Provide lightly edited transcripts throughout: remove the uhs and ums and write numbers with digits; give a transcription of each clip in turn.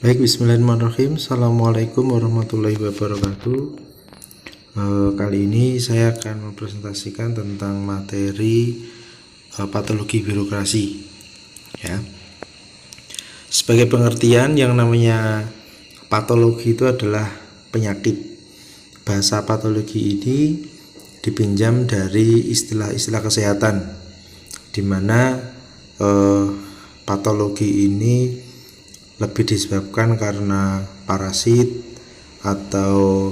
Baik, bismillahirrahmanirrahim. Assalamualaikum warahmatullahi wabarakatuh. Kali ini saya akan mempresentasikan tentang materi patologi birokrasi. Ya. Sebagai pengertian, yang namanya patologi itu adalah penyakit. Bahasa patologi ini dipinjam dari istilah-istilah kesehatan, di mana patologi ini lebih disebabkan karena parasit atau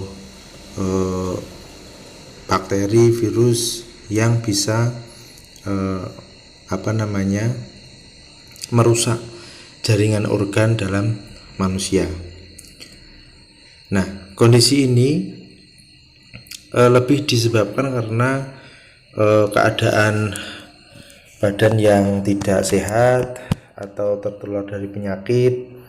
bakteri, virus yang bisa merusak jaringan organ dalam manusia. Nah, kondisi ini lebih disebabkan karena keadaan badan yang tidak sehat atau tertular dari penyakit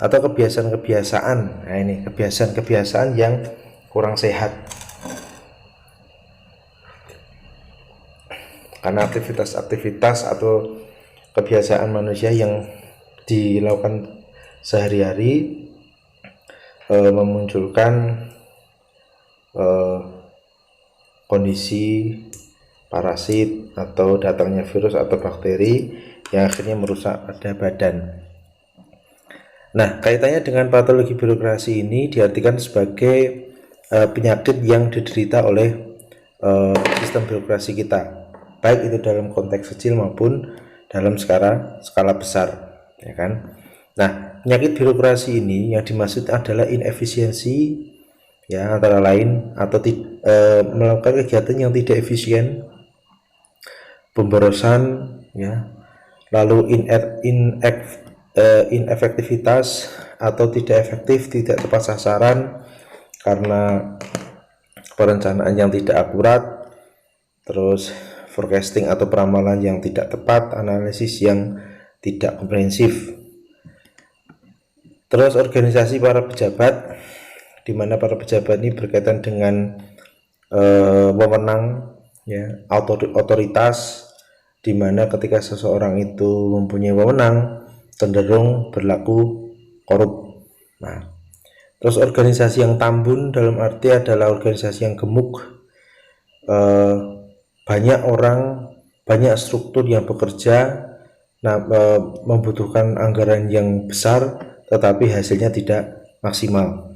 atau kebiasaan-kebiasaan. Nah, ini kebiasaan-kebiasaan yang kurang sehat. Karena aktivitas-aktivitas atau kebiasaan manusia yang dilakukan sehari-hari memunculkan kondisi parasit atau datangnya virus atau bakteri yang akhirnya merusak pada badan. Nah, kaitannya dengan patologi birokrasi ini diartikan sebagai penyakit yang diderita oleh sistem birokrasi kita, baik itu dalam konteks kecil maupun dalam skala besar, ya kan? Nah, penyakit birokrasi ini yang dimaksud adalah inefisiensi, ya, antara lain atau melakukan kegiatan yang tidak efisien, pemborosan, ya, lalu inefektivitas atau tidak efektif, tidak tepat sasaran karena perencanaan yang tidak akurat, terus forecasting atau peramalan yang tidak tepat, analisis yang tidak komprehensif. Terus organisasi para pejabat, di mana para pejabat ini berkaitan dengan wewenang, ya, otoritas, di mana ketika seseorang itu mempunyai wewenang cenderung berlaku korup. Nah, terus organisasi yang tambun dalam arti adalah organisasi yang gemuk, banyak orang, banyak struktur yang bekerja, membutuhkan anggaran yang besar tetapi hasilnya tidak maksimal.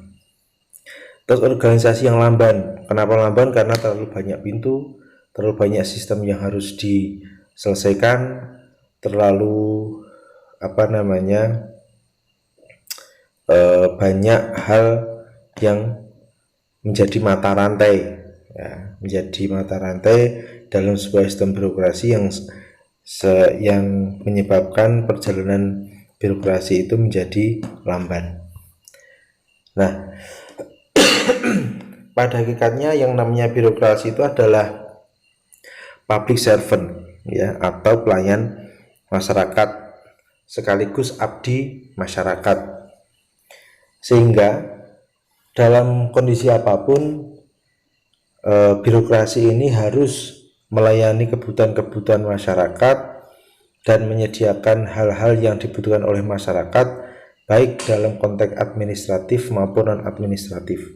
Terus organisasi yang lamban. Kenapa lamban? Karena terlalu banyak pintu, terlalu banyak sistem yang harus diselesaikan, terlalu banyak hal yang menjadi mata rantai, ya, menjadi mata rantai dalam sebuah sistem birokrasi yang menyebabkan perjalanan birokrasi itu menjadi lamban. Nah, pada hakikatnya yang namanya birokrasi itu adalah public servant, ya, atau pelayan masyarakat sekaligus abdi masyarakat. Sehingga dalam kondisi apapun birokrasi ini harus melayani kebutuhan-kebutuhan masyarakat dan menyediakan hal-hal yang dibutuhkan oleh masyarakat, baik dalam konteks administratif maupun non-administratif.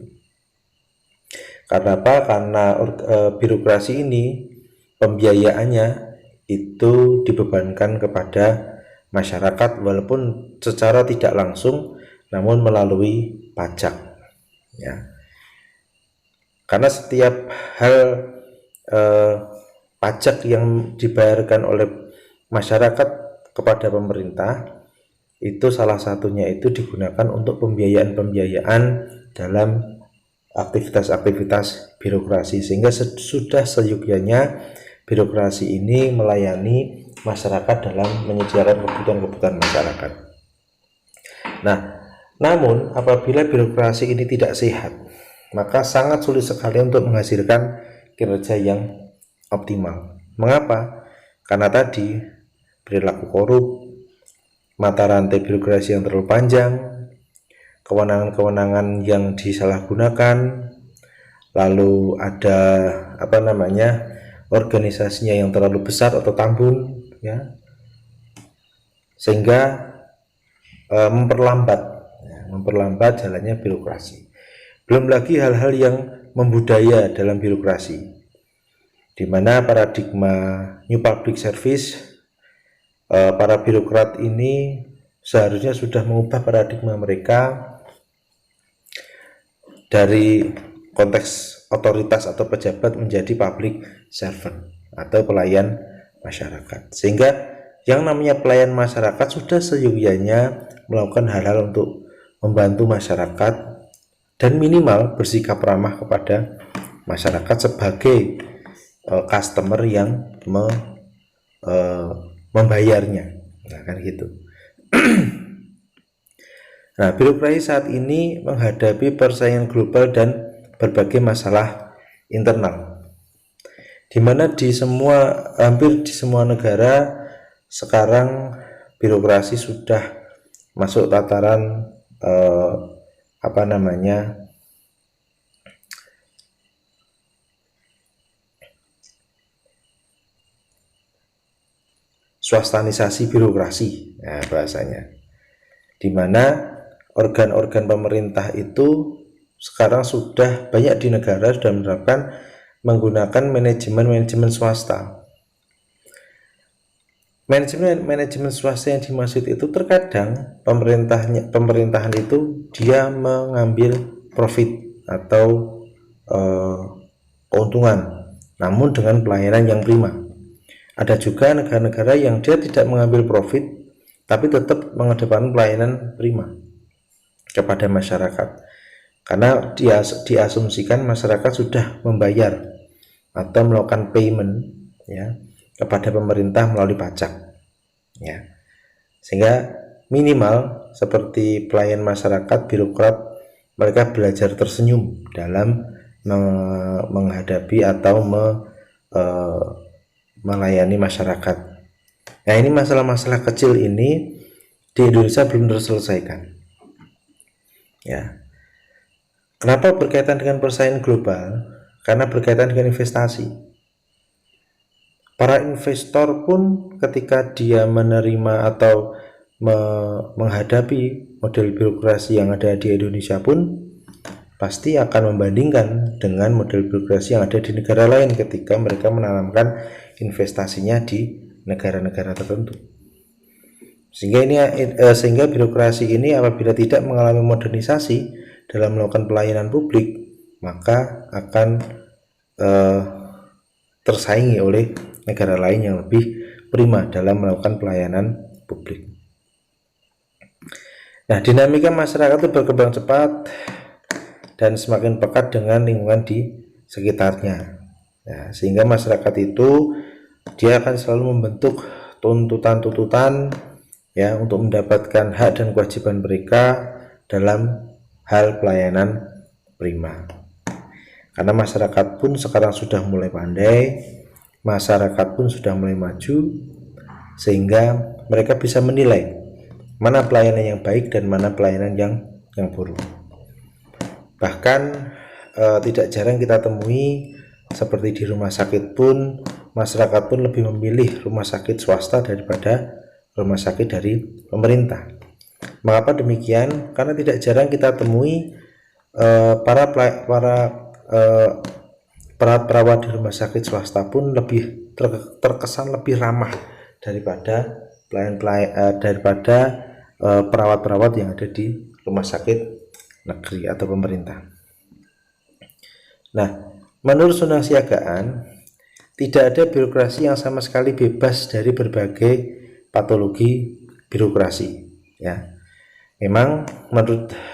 Karena apa? Karena birokrasi ini pembiayaannya itu dibebankan kepada masyarakat walaupun secara tidak langsung, namun melalui pajak, ya. Karena setiap hal pajak yang dibayarkan oleh masyarakat kepada pemerintah itu salah satunya itu digunakan untuk pembiayaan dalam aktivitas-aktivitas birokrasi, sehingga sudah seyogyanya birokrasi ini melayani masyarakat dalam menyediakan kebutuhan-kebutuhan masyarakat. Nah, namun apabila birokrasi ini tidak sehat, maka sangat sulit sekali untuk menghasilkan kinerja yang optimal. Mengapa? Karena tadi perilaku korup, mata rantai birokrasi yang terlalu panjang, kewenangan-kewenangan yang disalahgunakan, lalu ada organisasinya yang terlalu besar atau tambun, ya, sehingga memperlambat memperlambat jalannya birokrasi. Belum lagi hal-hal yang membudaya dalam birokrasi, di mana paradigma New Public Service, para birokrat ini seharusnya sudah mengubah paradigma mereka dari konteks otoritas atau pejabat menjadi public servant atau pelayan masyarakat, sehingga yang namanya pelayan masyarakat sudah seyogyanya melakukan hal-hal untuk membantu masyarakat dan minimal bersikap ramah kepada masyarakat sebagai customer yang membayarnya. Nah, kan gitu. Nah, birokrasi saat ini menghadapi persaingan global dan berbagai masalah internal, di mana hampir di semua negara sekarang birokrasi sudah masuk tataran swastanisasi birokrasi, nah, bahasanya, di mana organ-organ pemerintah itu sekarang sudah banyak di negara sudah menerapkan menggunakan manajemen swasta. Manajemen swasta yang dimaksud itu terkadang pemerintahan itu dia mengambil profit atau keuntungan, namun dengan pelayanan yang prima. Ada juga negara-negara yang dia tidak mengambil profit tapi tetap mengedepankan pelayanan prima kepada masyarakat, karena dia diasumsikan masyarakat sudah membayar atau melakukan payment, ya, kepada pemerintah melalui pajak, ya, sehingga minimal seperti pelayan masyarakat, birokrat, mereka belajar tersenyum dalam menghadapi atau melayani masyarakat. Nah, ini masalah-masalah kecil ini di Indonesia belum terselesaikan. Ya, kenapa berkaitan dengan persaingan global? Karena berkaitan dengan investasi. Para investor pun ketika dia menerima atau menghadapi model birokrasi yang ada di Indonesia pun pasti akan membandingkan dengan model birokrasi yang ada di negara lain ketika mereka menanamkan investasinya di negara-negara tertentu. Sehingga birokrasi ini apabila tidak mengalami modernisasi dalam melakukan pelayanan publik, maka akan tersaingi oleh negara lain yang lebih prima dalam melakukan pelayanan publik. Nah, dinamika masyarakat itu berkembang cepat dan semakin pekat dengan lingkungan di sekitarnya. Ya, sehingga masyarakat itu dia akan selalu membentuk tuntutan-tuntutan, ya, untuk mendapatkan hak dan kewajiban mereka dalam hal pelayanan prima. Karena masyarakat pun sekarang sudah mulai pandai, masyarakat pun sudah mulai maju, sehingga mereka bisa menilai mana pelayanan yang baik dan mana pelayanan yang buruk. Bahkan tidak jarang kita temui seperti di rumah sakit pun, masyarakat pun lebih memilih rumah sakit swasta daripada rumah sakit dari pemerintah. Mengapa demikian? Karena tidak jarang kita temui para perawat di rumah sakit swasta pun lebih terkesan lebih ramah daripada perawat-perawat yang ada di rumah sakit negeri atau pemerintah. Nah, menurut Undang Siagaan, tidak ada birokrasi yang sama sekali bebas dari berbagai patologi birokrasi, ya. Memang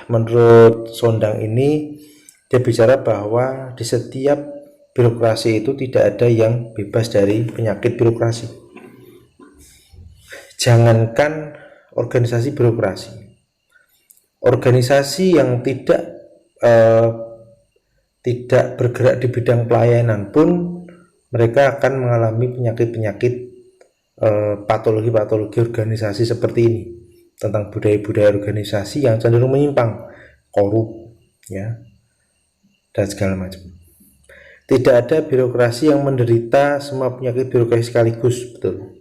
menurut Sondang ini dia bicara bahwa di setiap birokrasi itu tidak ada yang bebas dari penyakit birokrasi. Jangankan organisasi birokrasi, organisasi yang tidak bergerak di bidang pelayanan pun mereka akan mengalami penyakit-penyakit patologi-patologi organisasi seperti ini, tentang budaya-budaya organisasi yang cenderung menyimpang, korup, ya, dan segala macam. Tidak ada birokrasi yang menderita semua penyakit birokrasi sekaligus, betul.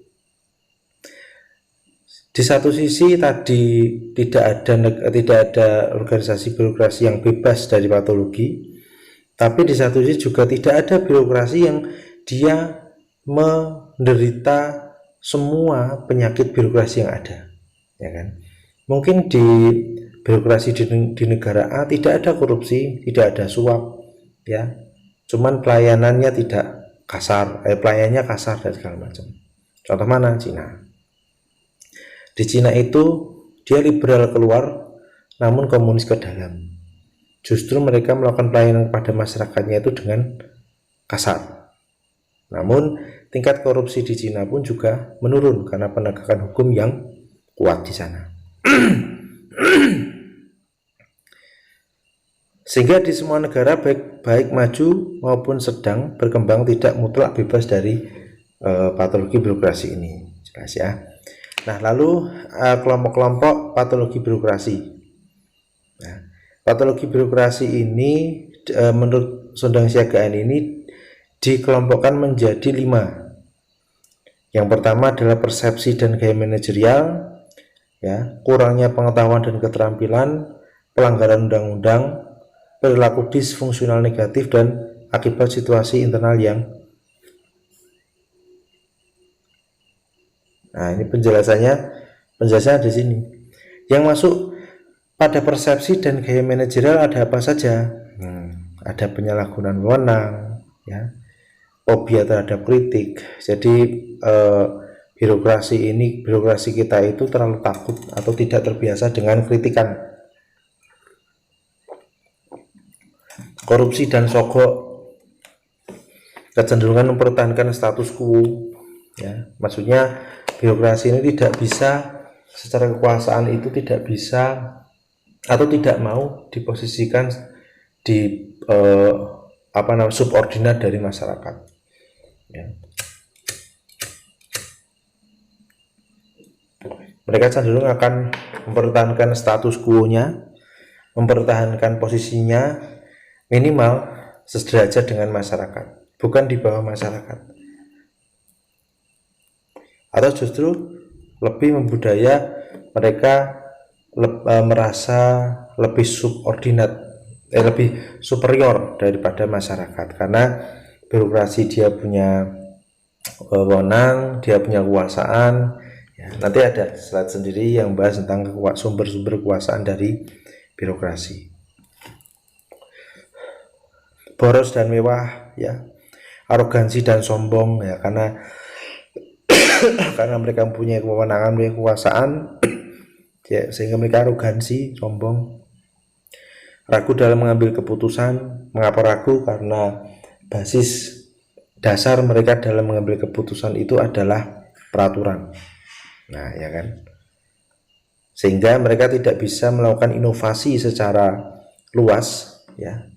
Di satu sisi tadi tidak ada organisasi birokrasi yang bebas dari patologi, tapi di satu sisi juga tidak ada birokrasi yang dia menderita semua penyakit birokrasi yang ada, ya kan? Mungkin di birokrasi di negara A tidak ada korupsi, tidak ada suap, ya, cuman pelayanannya tidak kasar, pelayannya kasar dan segala macam. Contoh mana? Cina. Di Cina itu dia liberal keluar, namun komunis ke dalam. Justru mereka melakukan pelayanan kepada masyarakatnya itu dengan kasar. Namun tingkat korupsi di Cina pun juga menurun karena penegakan hukum yang kuat di sana. Sehingga di semua negara baik maju maupun sedang berkembang tidak mutlak bebas dari patologi birokrasi ini. Jelas ya. Nah, lalu kelompok-kelompok patologi birokrasi. Nah, patologi birokrasi ini menurut Sundang Siagaan ini dikelompokkan menjadi 5. Yang pertama adalah persepsi dan gaya manajerial, ya, kurangnya pengetahuan dan keterampilan, pelanggaran undang-undang, perilaku disfungsional negatif, dan akibat situasi internal yang. Nah, ini penjelasannya di sini. Yang masuk pada persepsi dan gaya manajerial ada apa saja? Ada penyalahgunaan wewenang, ya, fobia terhadap kritik. Jadi birokrasi kita itu terlalu takut atau tidak terbiasa dengan kritikan. Korupsi dan sogok, kecenderungan mempertahankan status quo, ya, maksudnya birokrasi ini tidak bisa secara kekuasaan itu tidak bisa atau tidak mau diposisikan di subordinat dari masyarakat, ya. Mereka cenderung akan mempertahankan status quo-nya, mempertahankan posisinya minimal sederajat dengan masyarakat, bukan di bawah masyarakat. Atau justru lebih membudaya, mereka merasa lebih lebih superior daripada masyarakat, karena birokrasi dia punya wewenang, dia punya kekuasaan, ya. Nanti ada slide sendiri yang bahas tentang sumber-sumber kekuasaan dari birokrasi. Boros dan mewah, ya, arogansi dan sombong, ya, karena mereka mempunyai kewenangan, punya kekuasaan, ya, sehingga mereka arogansi, sombong. Ragu dalam mengambil keputusan. Mengapa ragu? Karena basis dasar mereka dalam mengambil keputusan itu adalah peraturan. Nah, ya kan? Sehingga mereka tidak bisa melakukan inovasi secara luas, ya,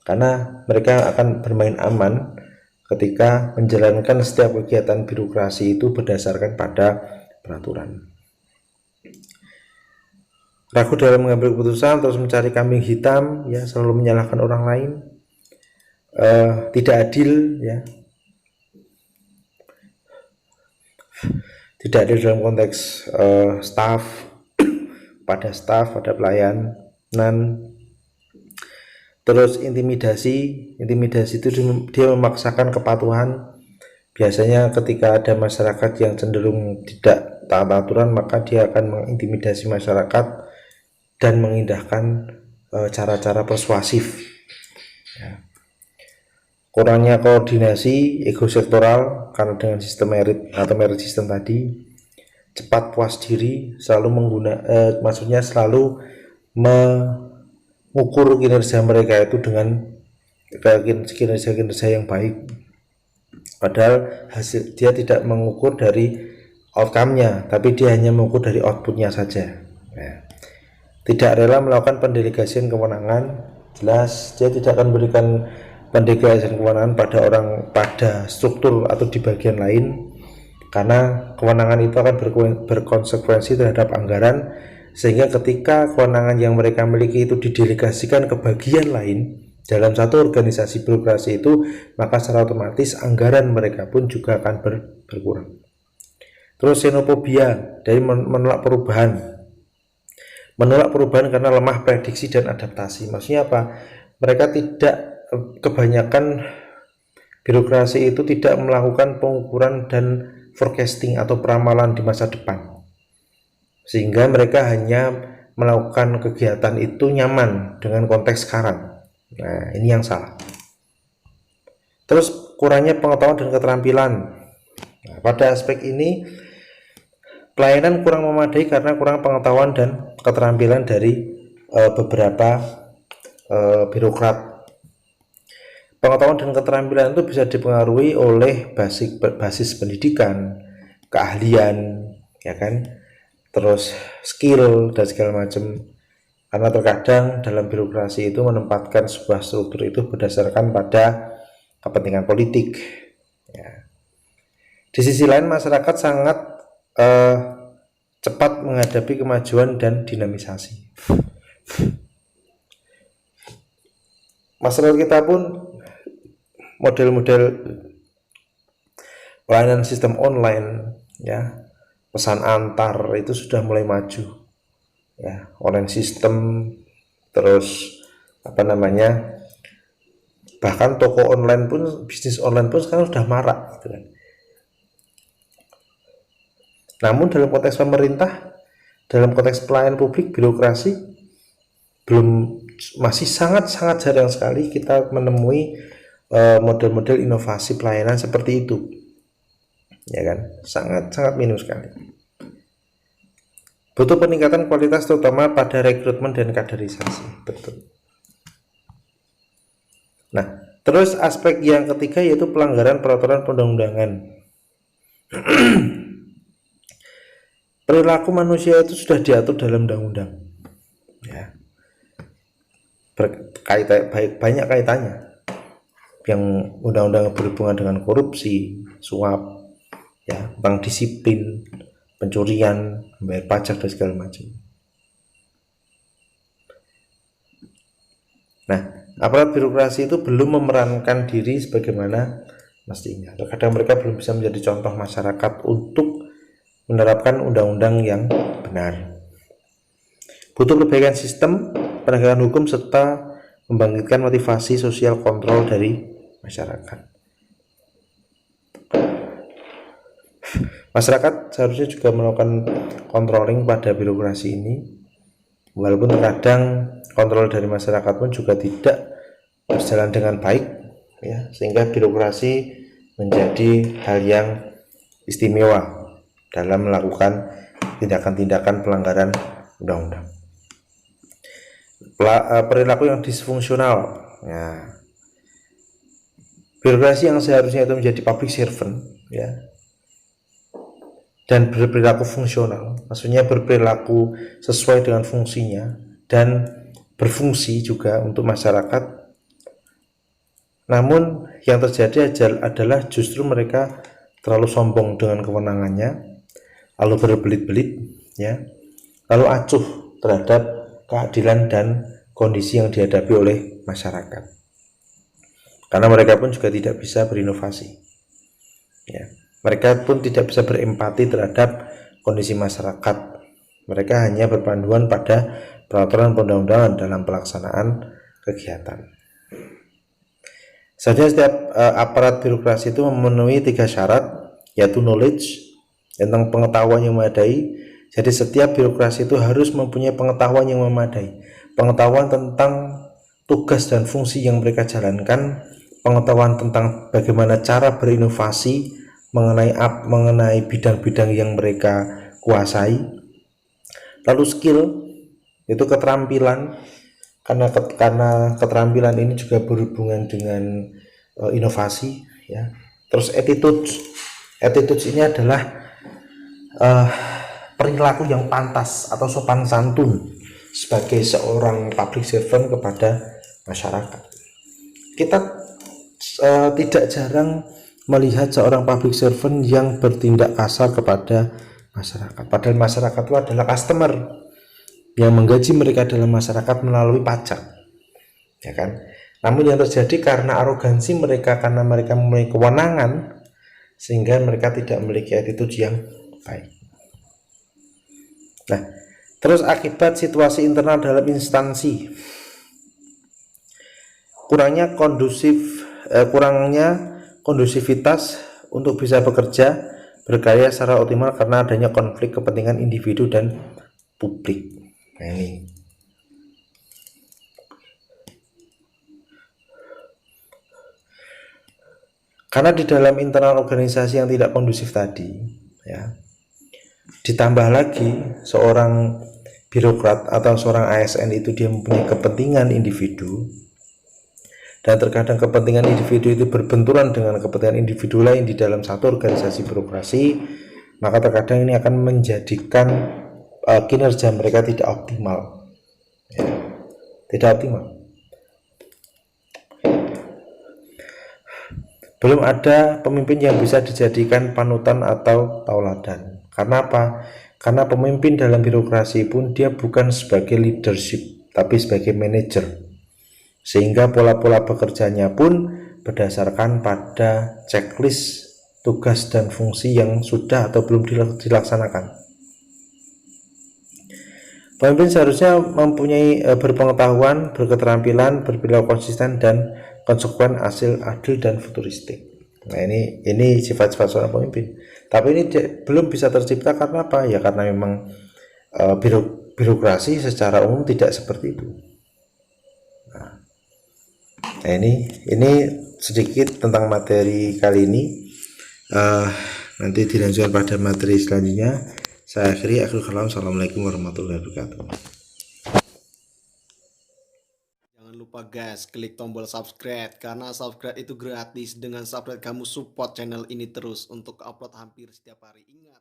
karena mereka akan bermain aman ketika menjalankan setiap kegiatan birokrasi itu berdasarkan pada peraturan. Ragu dalam mengambil keputusan, terus mencari kambing hitam, ya, selalu menyalahkan orang lain, tidak adil, ya, tidak adil dalam konteks pada pelayanan. Terus intimidasi itu dia memaksakan kepatuhan. Biasanya ketika ada masyarakat yang cenderung tidak taat aturan, maka dia akan mengintimidasi masyarakat dan mengindahkan cara-cara persuasif, ya. Kurangnya koordinasi, ego sektoral, karena dengan sistem merit atau merit system tadi. Cepat puas diri, selalu selalu mengukur kinerja mereka itu dengan kinerja yang baik, padahal dia tidak mengukur dari outcome-nya, tapi dia hanya mengukur dari output-nya saja, ya. Tidak rela melakukan pendelegasian kewenangan. Jelas dia tidak akan memberikan pendelegasian kewenangan pada struktur atau di bagian lain, karena kewenangan itu akan berkonsekuensi terhadap anggaran, sehingga ketika kewenangan yang mereka miliki itu didelegasikan ke bagian lain dalam satu organisasi birokrasi itu, maka secara otomatis anggaran mereka pun juga akan berkurang. Terus xenofobia, dari menolak perubahan karena lemah prediksi dan adaptasi. Maksudnya apa? Mereka tidak, kebanyakan birokrasi itu tidak melakukan pengukuran dan forecasting atau peramalan di masa depan, sehingga mereka hanya melakukan kegiatan itu nyaman dengan konteks sekarang. Nah, ini yang salah. Terus kurangnya pengetahuan dan keterampilan. Nah, pada aspek ini pelayanan kurang memadai karena kurang pengetahuan dan keterampilan dari beberapa birokrat. Pengetahuan dan keterampilan itu bisa dipengaruhi oleh basis pendidikan, keahlian, ya kan, terus skill dan segala macam. Karena terkadang dalam birokrasi itu menempatkan sebuah struktur itu berdasarkan pada kepentingan politik. Ya. Di sisi lain masyarakat sangat cepat menghadapi kemajuan dan dinamisasi. Masyarakat kita pun model-model pelayanan sistem online, ya, pesan antar itu sudah mulai maju, ya, online sistem, terus bahkan toko online pun, bisnis online pun sekarang sudah marak, gitu kan. Namun dalam konteks pemerintah, dalam konteks pelayanan publik, birokrasi, masih sangat-sangat jarang sekali kita menemui model-model inovasi pelayanan seperti itu, ya kan, sangat-sangat minim sekali. Butuh peningkatan kualitas terutama pada rekrutmen dan kaderisasi, betul. Nah, terus aspek yang ketiga yaitu pelanggaran peraturan perundang-undangan. Perilaku manusia itu sudah diatur dalam undang-undang, ya, banyak kaitannya. Yang undang-undang berhubungan dengan korupsi, suap, ya, tentang disiplin, pencurian, membayar pajak dan segala macam. Nah, aparat birokrasi itu belum memerankan diri sebagaimana mestinya. Terkadang mereka belum bisa menjadi contoh masyarakat untuk menerapkan undang-undang yang benar. Butuh perbaikan sistem penegakan hukum serta membangkitkan motivasi sosial kontrol dari masyarakat. Masyarakat seharusnya juga melakukan controlling pada birokrasi ini, walaupun terkadang kontrol dari masyarakat pun juga tidak berjalan dengan baik, ya, sehingga birokrasi menjadi hal yang istimewa dalam melakukan tindakan-tindakan pelanggaran undang-undang. Perilaku yang disfungsional, ya, birokrasi yang seharusnya itu menjadi public servant, ya, dan berperilaku fungsional, maksudnya berperilaku sesuai dengan fungsinya dan berfungsi juga untuk masyarakat. Namun yang terjadi adalah justru mereka terlalu sombong dengan kewenangannya, lalu berbelit-belit, ya, lalu acuh terhadap keadilan dan kondisi yang dihadapi oleh masyarakat. Karena mereka pun juga tidak bisa berinovasi, ya. Mereka pun tidak bisa berempati terhadap kondisi masyarakat. Mereka hanya berpanduan pada peraturan perundang-undangan dalam pelaksanaan kegiatan. Saja setiap aparat birokrasi itu memenuhi 3 syarat, yaitu knowledge, tentang pengetahuan yang memadai. Jadi setiap birokrasi itu harus mempunyai pengetahuan yang memadai, pengetahuan tentang tugas dan fungsi yang mereka jalankan, pengetahuan tentang bagaimana cara berinovasi mengenai bidang-bidang yang mereka kuasai. Lalu skill, itu keterampilan, karena keterampilan ini juga berhubungan dengan inovasi, ya. Terus attitude ini adalah perilaku yang pantas atau sopan santun sebagai seorang public servant kepada masyarakat. Kita tidak jarang melihat seorang public servant yang bertindak kasar kepada masyarakat, padahal masyarakat itu adalah customer yang menggaji mereka dalam masyarakat melalui pajak, ya kan. Namun yang terjadi karena arogansi mereka, karena mereka memiliki kewenangan, sehingga mereka tidak memiliki attitude yang baik. Nah, terus akibat situasi internal dalam instansi, kurangnya kondusivitas untuk bisa bekerja berkarya secara optimal karena adanya konflik kepentingan individu dan publik. Nah, ini karena di dalam internal organisasi yang tidak kondusif tadi, ya, ditambah lagi seorang birokrat atau seorang ASN itu dia mempunyai kepentingan individu, dan terkadang kepentingan individu itu berbenturan dengan kepentingan individu lain di dalam satu organisasi birokrasi, maka terkadang ini akan menjadikan kinerja mereka tidak optimal, ya, tidak optimal. Belum ada pemimpin yang bisa dijadikan panutan atau tauladan. Karena apa? Karena pemimpin dalam birokrasi pun dia bukan sebagai leadership, tapi sebagai manajer. Sehingga pola-pola bekerjanya pun berdasarkan pada checklist tugas dan fungsi yang sudah atau belum dilaksanakan. Pemimpin seharusnya mempunyai berpengetahuan, berketerampilan, berperilaku konsisten dan konsekuen, hasil adil dan futuristik. Nah, ini sifat-sifat seorang pemimpin. Tapi ini belum bisa tercipta karena apa? Ya karena memang birokrasi secara umum tidak seperti itu. Nah, ini sedikit tentang materi kali ini. Nanti dilanjutkan pada materi selanjutnya. Saya akhiri. Assalamualaikum warahmatullahi wabarakatuh. Lupa guys, klik tombol subscribe karena subscribe itu gratis. Dengan subscribe kamu support channel ini terus untuk upload hampir setiap hari. Ingat.